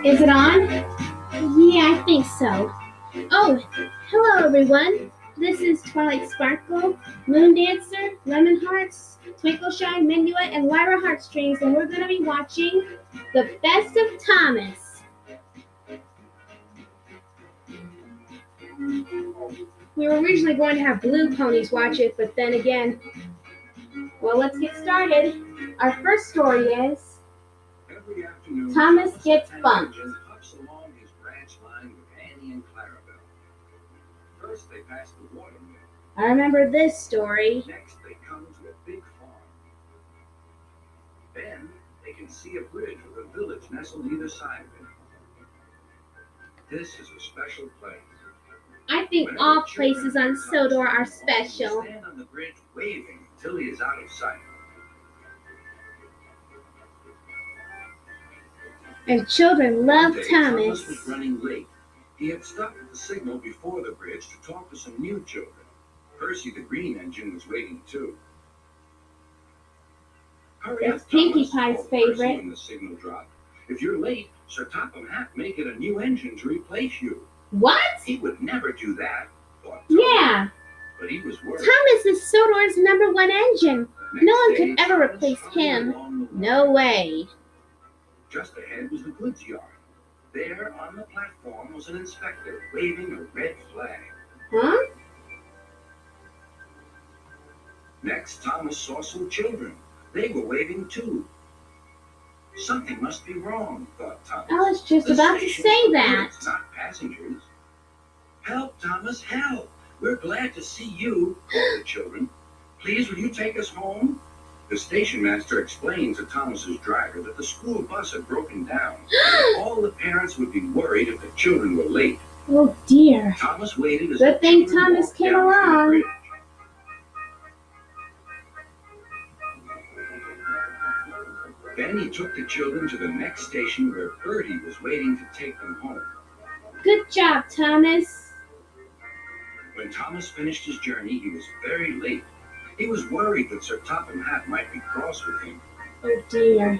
Is it on? Yeah, I think so. Oh, hello everyone. This is Twilight Sparkle, Moon Dancer, Lemon Hearts, Twinkle Shine, Minuet, and Lyra Heartstrings, and we're going to be watching The Best of Thomas. We were originally going to have Blue Ponies watch it, but then again, well, let's get started. Our first story is Thomas Gets Bumped. First, they pass the water mill. I remember this story. Next, they come to a big farm. Then, they can see a bridge with a village nestled either side of it. This is a special place. I think all places on Sodor are special. Stand on the bridge waving until he is out of sight. And children love One day, Thomas. Was running late. He had stopped at the signal before the bridge to talk to some new children. Percy the Green Engine was waiting too. Hurry It's up, Pinkie Thomas, Pie's called Percy favorite. when the signal dropped. If you're late, Sir Topham Hatt may get a new engine to replace you. What? He would never do that, thought Thomas. Yeah. But he was worried. Thomas is Sodor's #1 engine. Next No one day, could ever Thomas replace hurried him. along the No way. Just ahead was the goods yard. There on the platform was an inspector waving a red flag. Huh? Next, Thomas saw some children. They were waving too. Something must be wrong, thought Thomas. I was just The about to station say for that. goods, not passengers. Help, Thomas, help! We're glad to see you, called the children. Please, will you take us home? The station master explained to Thomas's driver that the school bus had broken down. All the parents would be worried if the children were late. Oh dear. Thomas waited as Good the thing children Thomas walked came down to the along. bridge. Then he took the children to the next station where Bertie was waiting to take them home. Good job, Thomas. When Thomas finished his journey, he was very late. He was worried that Sir Topham Hatt might be cross with him. Oh dear.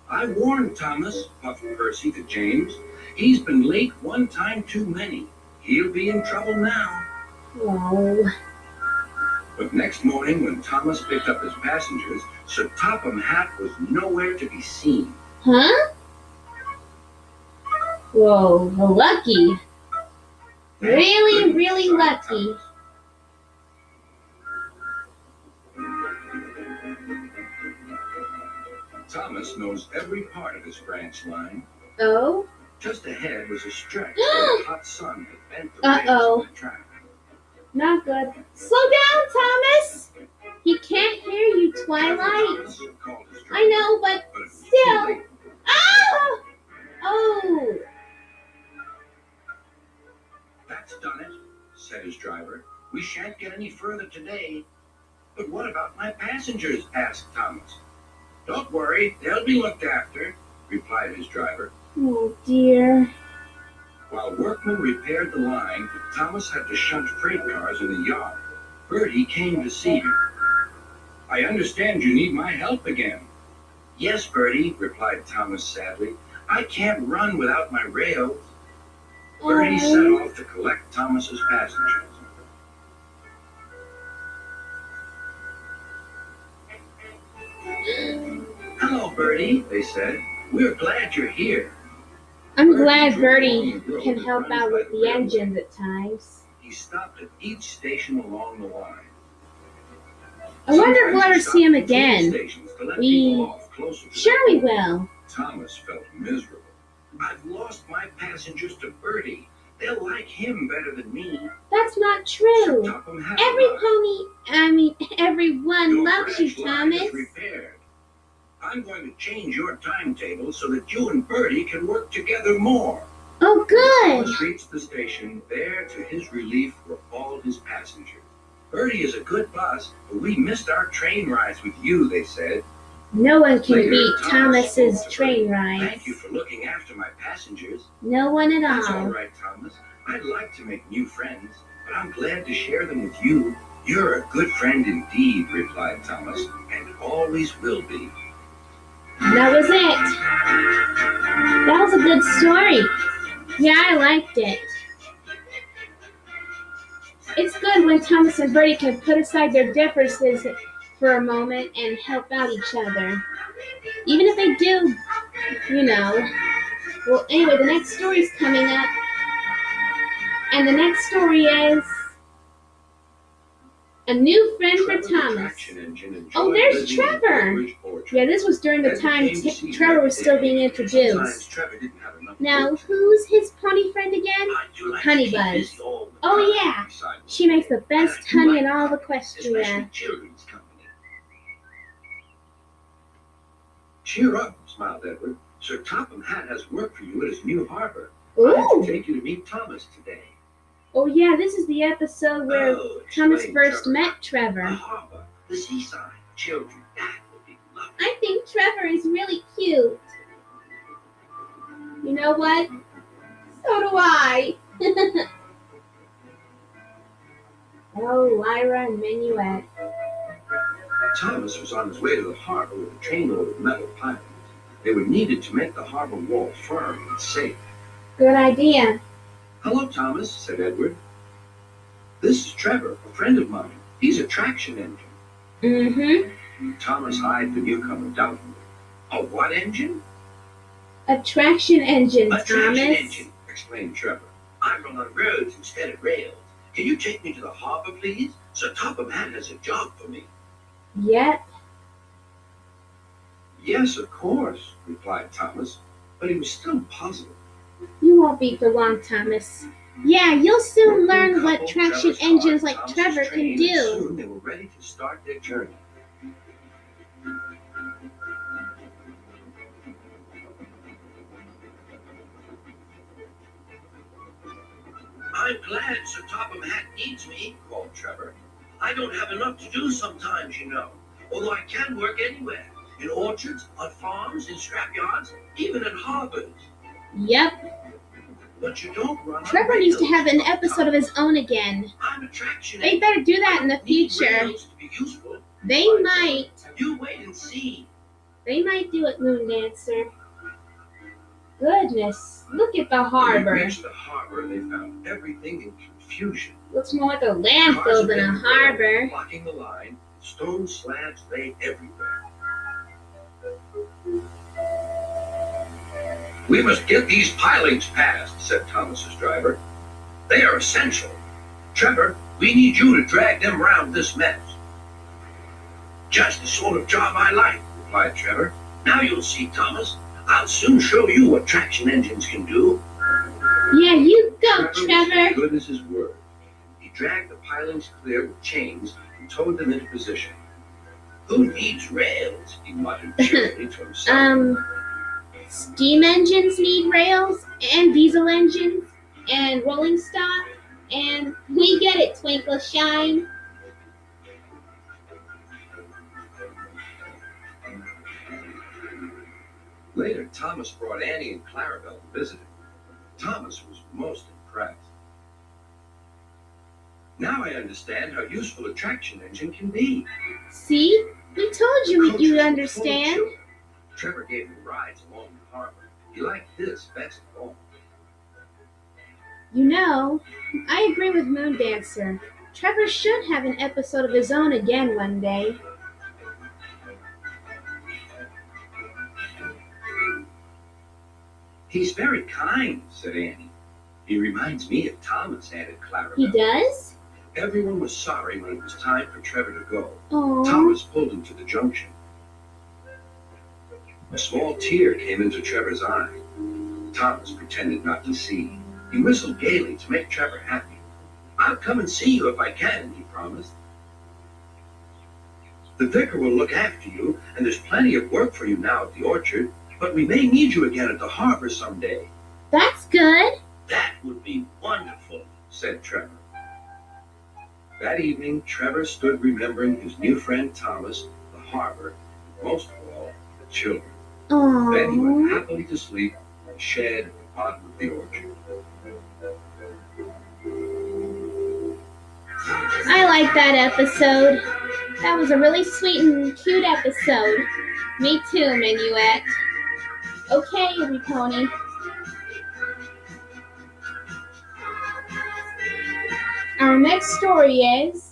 I warned Thomas, puffed Percy to James. He's been late one time too many. He'll be in trouble now. Oh. But next morning, when Thomas picked up his passengers, Sir Topham Hatt was nowhere to be seen. Huh? Whoa, lucky. Really, really lucky. Thomas knows every part of this branch line. Oh? Just ahead was a stretch where the hot sun had bent the rails Uh-oh. of the track. Not good. Slow down, Thomas! He can't hear you, Twilight. Thomas called his driver, I know, but but it was too still. late. Oh! Oh! That's done it, said his driver. We shan't get any further today. But what about my passengers? Asked Thomas. Don't worry, they'll be looked after, replied his driver. Oh, dear. While workmen repaired the line, Thomas had to shunt freight cars in the yard. Bertie came to see him. I understand you need my help again. Yes, Bertie, replied Thomas sadly. I can't run without my rails. Bertie set Oh. off to collect Thomas's passengers. Hello, Bertie, they said. We're glad you're here. I'm glad Bertie can help out with the engines at times. He stopped at each station along the line. I wonder if we'll ever Sometimes he see him stopped between again. stations to let We- people off closer to Sure we will. Thomas felt miserable. I've lost my passengers to Bertie. They'll like him better than me. That's not Sir true. Topham Hatt Everyone Your loves you, branch line is Thomas. repaired. I'm going to change your timetable so that you and Bertie can work together more. Oh, good. Thomas reached the station. There, to his relief, were all his passengers. Bertie is a good bus, but we missed our train rides with you, they said. No one can Later, beat Thomas Thomas's spoke to train Bertie. rides. Thank you for looking after my passengers. No one at That's all all. right, Thomas. I'd like to make new friends, but I'm glad to share them with you. You're a good friend indeed, replied Thomas, and always will be. That was it. a good story. Yeah, I liked it. It's good when Thomas and Bertie can put aside their differences for a moment and help out each other. Even if they do, you know. Well, anyway, the next story's coming up. And the next story is a new friend for Thomas. Oh, there's Trevor. Yeah, this was during the time Trevor was still being introduced. Now, who's his pony friend again? Honeybuzz. Oh, yeah. She makes the best honey in all of Equestria. Cheer up, smiled Edward. Sir Topham Hatt has work for you at his new harbor. Ooh. I have to take you to meet Thomas today. Oh, yeah, this is the episode where Thomas first met The Trevor. harbor, the seaside, children, that would be lovely. I think Trevor is really cute. You know what? So do I. Oh, Lyra and Minuet. Thomas was on his way to the harbor with a trainload of metal pilings. They were needed to make the harbor wall firm and safe. Good idea. Hello, Thomas, said Edward. This is Trevor, a friend of mine. He's a traction engine. Mm-hmm. Thomas eyed the newcomer doubtfully. A what engine? A traction engine, A Thomas. traction engine, explained Trevor. I run on roads instead of rails. Can you take me to the harbor, please? Sir Topham Hatt has a job for me. Yep. Yes, of course, replied Thomas, but he was still puzzled. You won't be for long, Thomas. Yeah, you'll soon learn what traction engines like Trevor can do. Soon they were ready to start their journey. I'm glad Sir Topham Hatt needs me, called Trevor. I don't have enough to do sometimes, you know. Although I can work anywhere. In orchards, on farms, in scrapyards, even in harbors. Yep. But you don't run on Trevor needs to rails, have an thought episode of his own again. I'm a traction They better do that in the Need future. rails to be useful. They might. You wait and see. They might do it, Moondancer. Goodness, look at the When harbor. they reached the harbor, they found everything in confusion. Looks more like a landfill Cars than a had been harbor. blocking the line. Stone slabs lay everywhere. We must get these pilings passed, said Thomas's driver. They are essential. Trevor, we need you to drag them around this mess. Just the sort of job I like, replied Trevor. Now you'll see, Thomas. I'll soon show you what traction engines can do. Yeah, you go, Was Trevor. as good as his word. He dragged the pilings clear with chains and towed them into position. Who needs rails? He muttered cheerfully to himself. Steam engines need rails, and diesel engines, and rolling stock, and we get it, Twinkle Shine. Later, Thomas brought Annie and Clarabelle to visit him. Thomas was most impressed. Now I understand how useful a traction engine can be. See? We told you Coaches you'd were full of understand. children. Trevor gave him rides along the harbor. He liked this best of all. You know, I agree with Moondancer. Trevor should have an episode of his own again one day. He's very kind, said Annie. He reminds me of Thomas, added Clarabelle. He does? Everyone was sorry when it was time for Trevor to go. Aww. Thomas pulled him to the junction. A small tear came into Trevor's eye. Thomas pretended not to see. He whistled gaily to make Trevor happy. I'll come and see you if I can, he promised. The vicar will look after you, and there's plenty of work for you now at the orchard, but we may need you again at the harbor someday. That's good. That would be wonderful, said Trevor. That evening, Trevor stood remembering his new friend Thomas, the harbor, and most of all, the children. Then he went Aww. happily to sleep in the shed at the bottom of the orchard. I like that episode. That was a really sweet and cute episode. Me too, Minuet. Okay, every pony. Our next story is